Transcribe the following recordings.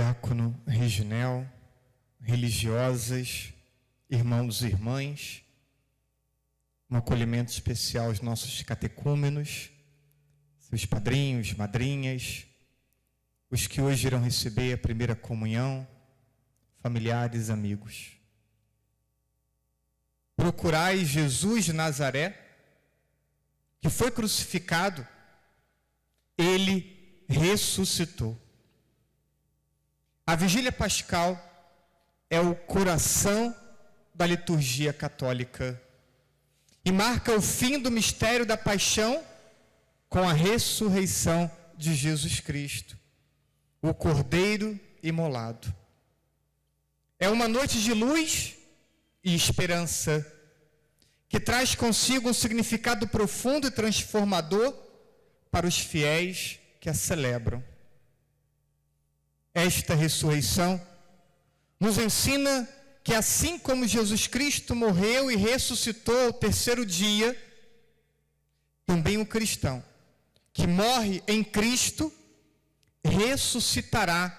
Diácono Reginel, religiosas, irmãos e irmãs, um acolhimento especial aos nossos catecúmenos, seus padrinhos, madrinhas, os que hoje irão receber a primeira comunhão, familiares, amigos. Procurai Jesus de Nazaré, que foi crucificado, ele ressuscitou. A vigília pascal é o coração da liturgia católica e marca o fim do mistério da paixão com a ressurreição de Jesus Cristo, o Cordeiro imolado. É uma noite de luz e esperança que traz consigo um significado profundo e transformador para os fiéis que a celebram. Esta ressurreição nos ensina que assim como Jesus Cristo morreu e ressuscitou ao terceiro dia, também o cristão que morre em Cristo ressuscitará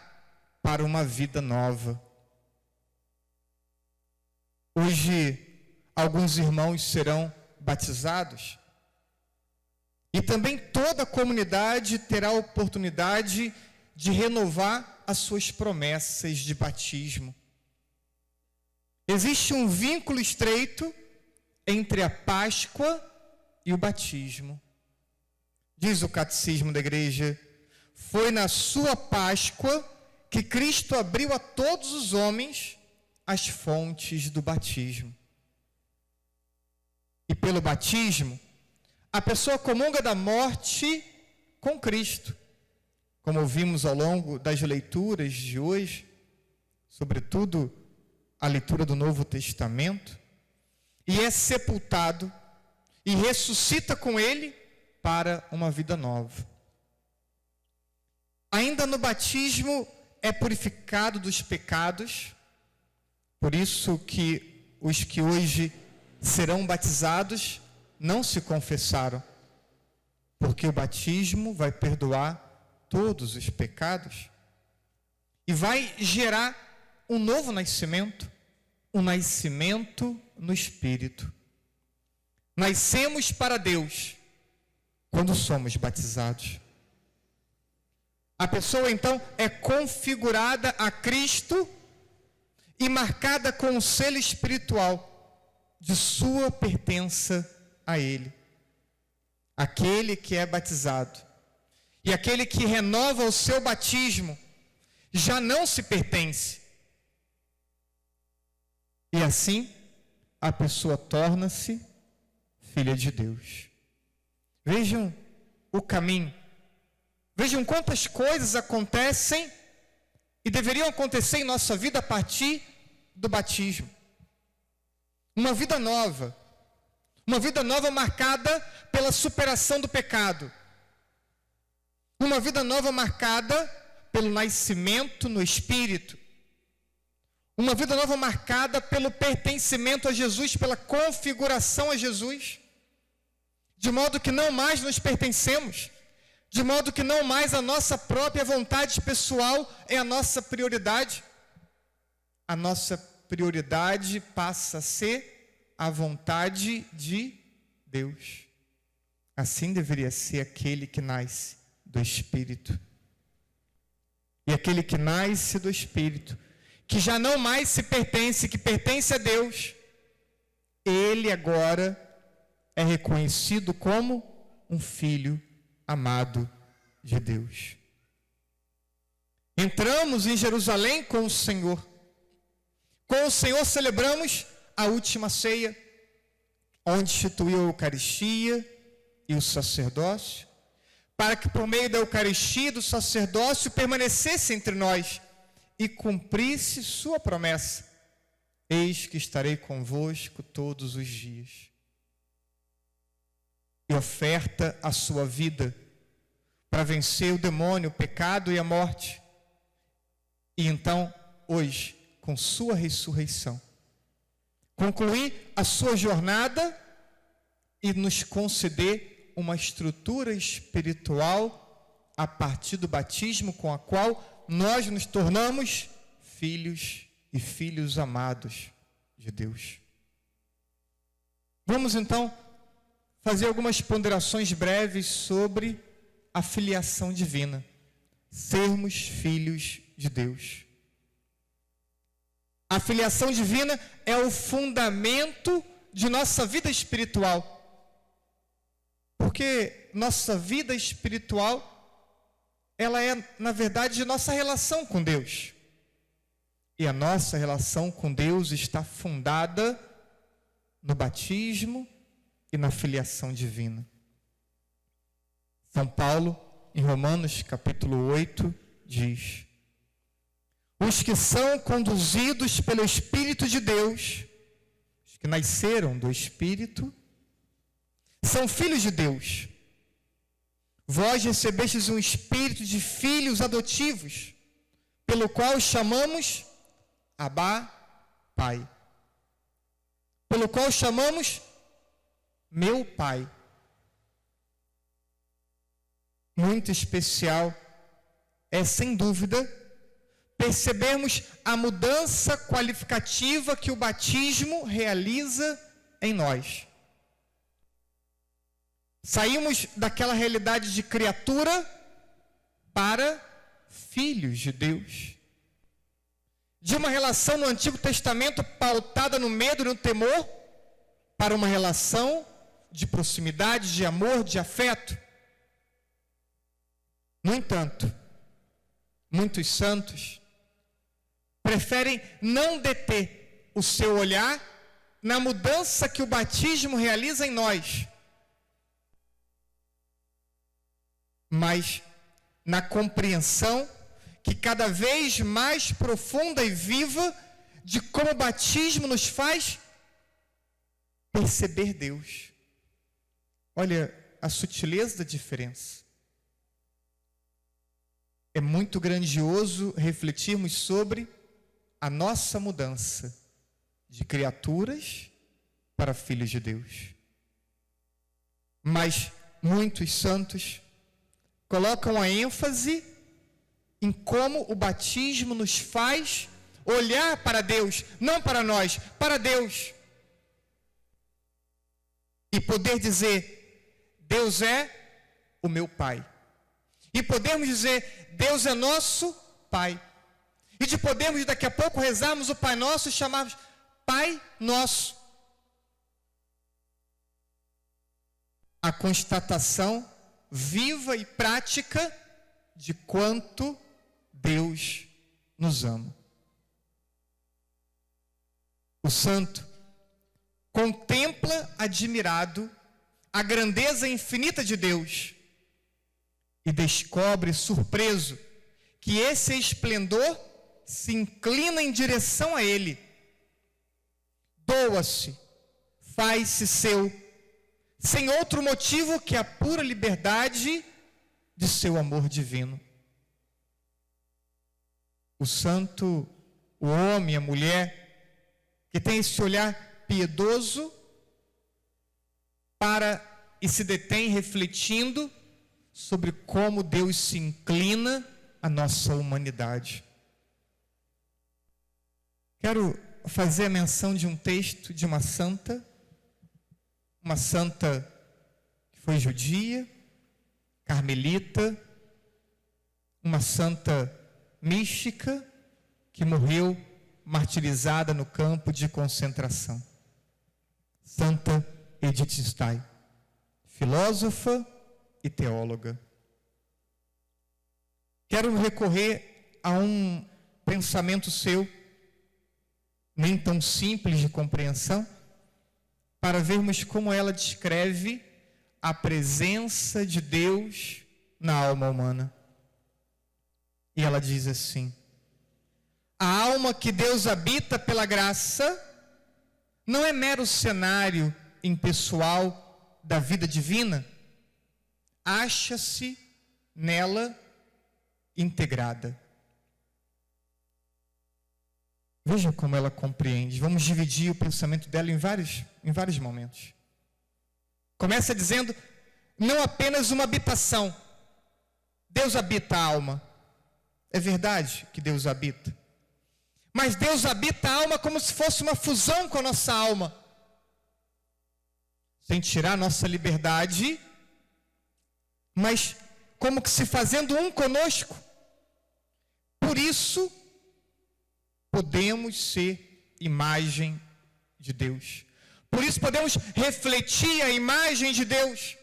para uma vida nova. Hoje, alguns irmãos serão batizados e também toda a comunidade terá a oportunidade de renovar as suas promessas de batismo. Existe um vínculo estreito entre a Páscoa e o batismo. Diz o Catecismo da Igreja: foi na sua Páscoa que Cristo abriu a todos os homens as fontes do batismo. E pelo batismo, a pessoa comunga da morte com Cristo, como ouvimos ao longo das leituras de hoje, sobretudo a leitura do Novo Testamento, e é sepultado e ressuscita com ele para uma vida nova. Ainda no batismo é purificado dos pecados, por isso que os que hoje serão batizados não se confessaram, porque o batismo vai perdoar todos os pecados e vai gerar um novo nascimento, um nascimento no Espírito. Nascemos para Deus quando somos batizados. A pessoa então é configurada a Cristo e marcada com o selo espiritual de sua pertença a Ele. Aquele que é batizado e aquele que renova o seu batismo já não se pertence. E assim, a pessoa torna-se filha de Deus. Vejam o caminho. Vejam quantas coisas acontecem e deveriam acontecer em nossa vida a partir do batismo. Uma vida nova marcada pela superação do pecado. Uma vida nova marcada pelo nascimento no Espírito. Uma vida nova marcada pelo pertencimento a Jesus, pela configuração a Jesus. De modo que não mais nos pertencemos. De modo que não mais a nossa própria vontade pessoal é a nossa prioridade. A nossa prioridade passa a ser a vontade de Deus. Assim deveria ser aquele que nasce do Espírito. E aquele que nasce do Espírito, que já não mais se pertence, que pertence a Deus, ele agora é reconhecido como um filho amado de Deus. Entramos em Jerusalém com o Senhor. Com o Senhor celebramos a última ceia, onde instituiu a Eucaristia e o sacerdócio, para que por meio da Eucaristia e do sacerdócio permanecesse entre nós e cumprisse sua promessa: eis que estarei convosco todos os dias. E oferta a sua vida para vencer o demônio, o pecado e a morte. E então, hoje, com sua ressurreição, concluir a sua jornada e nos conceder uma estrutura espiritual a partir do batismo com a qual nós nos tornamos filhos e filhos amados de Deus. Vamos então fazer algumas ponderações breves sobre a filiação divina. Sermos filhos de Deus. A filiação divina é o fundamento de nossa vida espiritual. Porque nossa vida espiritual, ela é, na verdade, nossa relação com Deus. E a nossa relação com Deus está fundada no batismo e na filiação divina. São Paulo, em Romanos capítulo 8, diz: os que são conduzidos pelo Espírito de Deus, os que nasceram do Espírito, são filhos de Deus. Vós recebestes um espírito de filhos adotivos, pelo qual chamamos Abá, Pai. Pelo qual chamamos meu Pai. Muito especial é, sem dúvida, percebermos a mudança qualificativa que o batismo realiza em nós. Saímos daquela realidade de criatura para filhos de Deus. De uma relação no Antigo Testamento pautada no medo e no temor, para uma relação de proximidade, de amor, de afeto. No entanto, muitos santos preferem não deter o seu olhar na mudança que o batismo realiza em nós, mas na compreensão que cada vez mais profunda e viva de como o batismo nos faz perceber Deus. Olha a sutileza da diferença. É muito grandioso refletirmos sobre a nossa mudança de criaturas para filhos de Deus. Mas muitos santos colocam a ênfase em como o batismo nos faz olhar para Deus, não para nós, para Deus. E poder dizer, Deus é o meu Pai. E podermos dizer, Deus é nosso Pai. E de podermos daqui a pouco rezarmos o Pai Nosso e chamarmos Pai Nosso. A constatação viva e prática de quanto Deus nos ama. O santo contempla admirado a grandeza infinita de Deus e descobre surpreso que esse esplendor se inclina em direção a ele. Doa-se, faz-se seu, sem outro motivo que a pura liberdade de seu amor divino. O santo, o homem, a mulher, que tem esse olhar piedoso para e se detém refletindo sobre como Deus se inclina à nossa humanidade. Quero fazer a menção de um texto de uma santa que foi judia, carmelita, uma santa mística que morreu martirizada no campo de concentração. Santa Edith Stein, filósofa e teóloga. Quero recorrer a um pensamento seu, nem tão simples de compreensão, para vermos como ela descreve a presença de Deus na alma humana. E ela diz assim: a alma que Deus habita pela graça não é mero cenário impessoal da vida divina, acha-se nela integrada. Veja como ela compreende. Vamos dividir o pensamento dela em vários momentos. Começa dizendo, não apenas uma habitação. Deus habita a alma. É verdade que Deus habita. Mas Deus habita a alma como se fosse uma fusão com a nossa alma. Sem tirar a nossa liberdade, mas como que se fazendo um conosco. Por isso, podemos ser imagem de Deus. Por isso podemos refletir a imagem de Deus.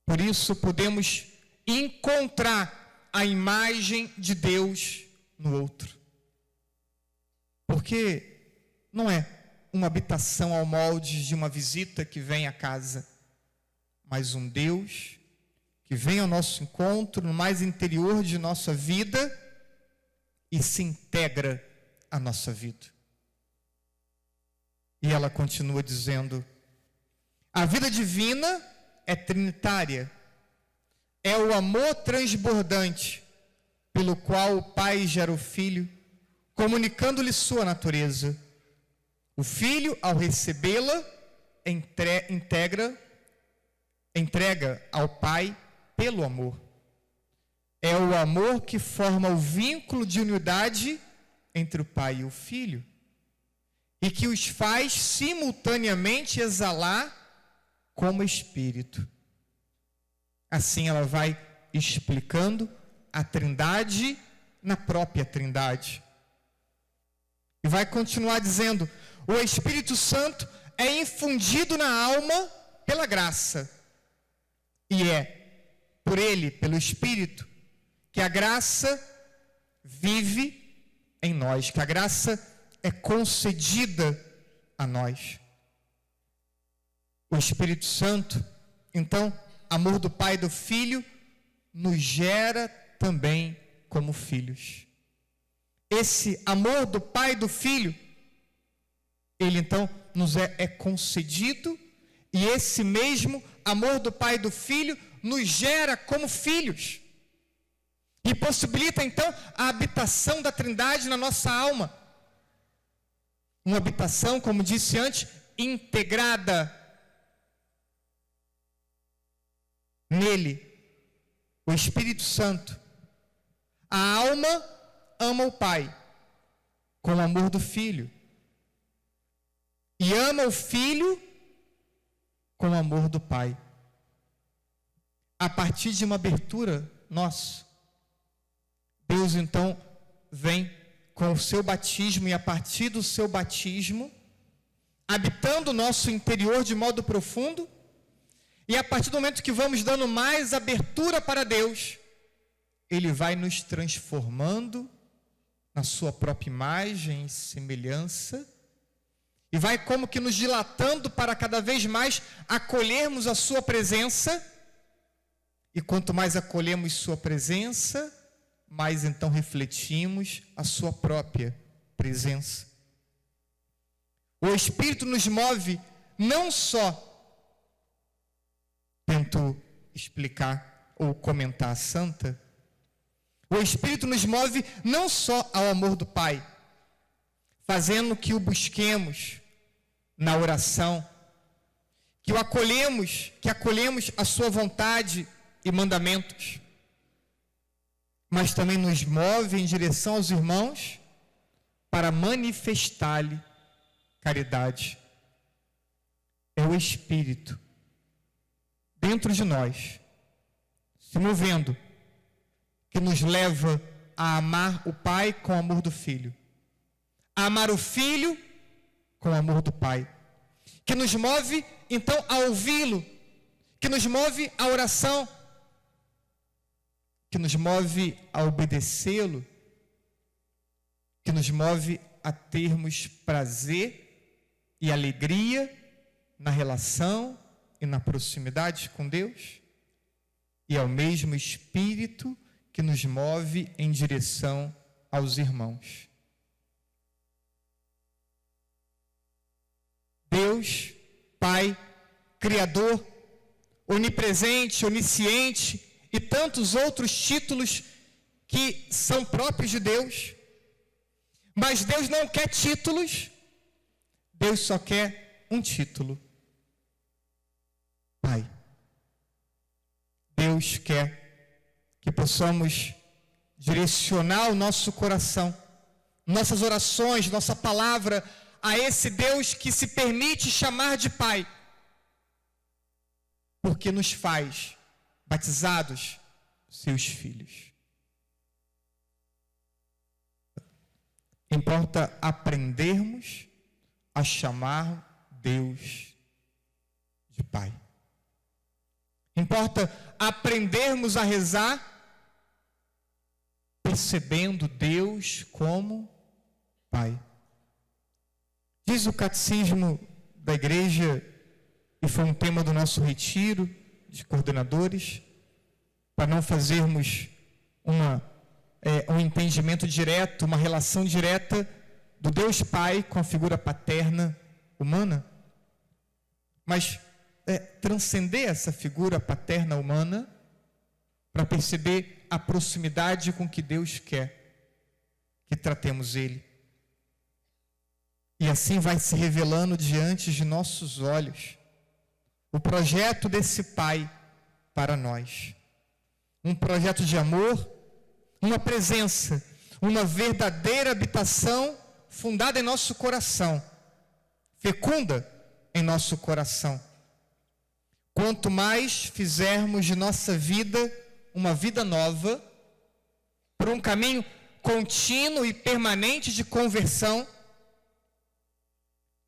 Por isso podemos encontrar a imagem de Deus no outro. Porque não é uma habitação ao molde de uma visita que vem à casa, mas um Deus que vem ao nosso encontro no mais interior de nossa vida e se integra à nossa vida. E ela continua dizendo: a vida divina é trinitária, é o amor transbordante pelo qual o Pai gera o Filho, comunicando-lhe sua natureza. O Filho, ao recebê-la, entrega ao Pai pelo amor. É o amor que forma o vínculo de unidade entre o Pai e o Filho, e que os faz simultaneamente exalar como Espírito. Assim ela vai explicando a Trindade na própria Trindade. E vai continuar dizendo: o Espírito Santo é infundido na alma pela graça. E é por ele, pelo Espírito, que a graça vive em nós, que a graça é concedida a nós. O Espírito Santo, então, amor do Pai e do Filho, nos gera também como filhos. Esse amor do Pai e do Filho, ele então nos é concedido, e esse mesmo amor do Pai e do Filho nos gera como filhos. E possibilita então a habitação da Trindade na nossa alma. Uma habitação, como disse antes, integrada nele, o Espírito Santo. A alma ama o Pai com o amor do Filho, e ama o Filho com o amor do Pai. A partir de uma abertura nossa, Deus então vem com o seu batismo, e a partir do seu batismo, habitando o nosso interior de modo profundo, e a partir do momento que vamos dando mais abertura para Deus, Ele vai nos transformando na sua própria imagem e semelhança, e vai como que nos dilatando para cada vez mais acolhermos a sua presença. E quanto mais acolhemos sua presença, mais então refletimos a sua própria presença. O Espírito nos move não só, tento explicar ou comentar a santa, o Espírito nos move não só ao amor do Pai, fazendo que o busquemos na oração, que acolhemos a sua vontade e mandamentos, mas também nos move em direção aos irmãos para manifestar-lhe caridade. É o Espírito dentro de nós, se movendo, que nos leva a amar o Pai com o amor do Filho, a amar o Filho com o amor do Pai, que nos move então a ouvi-lo, que nos move a oração, que nos move a obedecê-lo, que nos move a termos prazer e alegria na relação e na proximidade com Deus, e é o mesmo Espírito que nos move em direção aos irmãos. Deus, Pai, Criador, onipresente, onisciente e tantos outros títulos que são próprios de Deus. Mas Deus não quer títulos, Deus só quer um título: Pai. Deus quer que possamos direcionar o nosso coração, nossas orações, nossa palavra a esse Deus que se permite chamar de Pai, porque nos faz batizados seus filhos. Importa aprendermos a chamar Deus de Pai. Importa aprendermos a rezar percebendo Deus como Pai. Diz o catecismo da igreja, e foi um tema do nosso retiro de coordenadores, para não fazermos um entendimento direto, uma relação direta do Deus Pai com a figura paterna humana, mas transcender essa figura paterna humana para perceber a proximidade com que Deus quer que tratemos Ele. E assim vai se revelando diante de nossos olhos o projeto desse Pai para nós. Um projeto de amor, uma presença, uma verdadeira habitação fundada em nosso coração, fecunda em nosso coração. Quanto mais fizermos de nossa vida uma vida nova, por um caminho contínuo e permanente de conversão,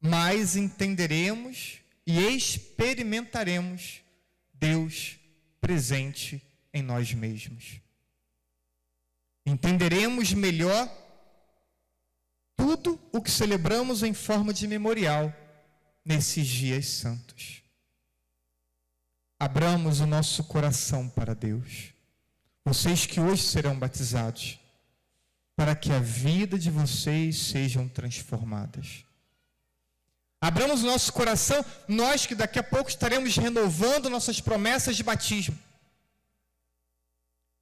mais entenderemos e experimentaremos Deus presente em nós mesmos. Entenderemos melhor tudo o que celebramos em forma de memorial nesses dias santos. Abramos o nosso coração para Deus. Vocês que hoje serão batizados, para que a vida de vocês sejam transformadas. Abramos o nosso coração, nós que daqui a pouco estaremos renovando nossas promessas de batismo,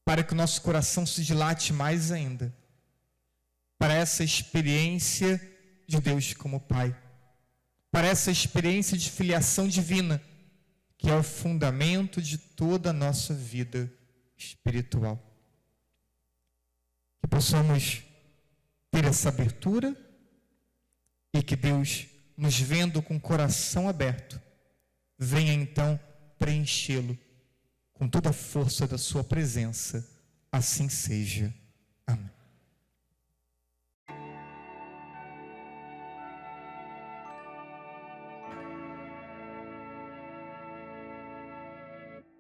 para que o nosso coração se dilate mais ainda, para essa experiência de Deus como Pai, para essa experiência de filiação divina, que é o fundamento de toda a nossa vida espiritual. Que possamos ter essa abertura e que Deus, nos vendo com o coração aberto, venha então preenchê-lo com toda a força da sua presença. Assim seja.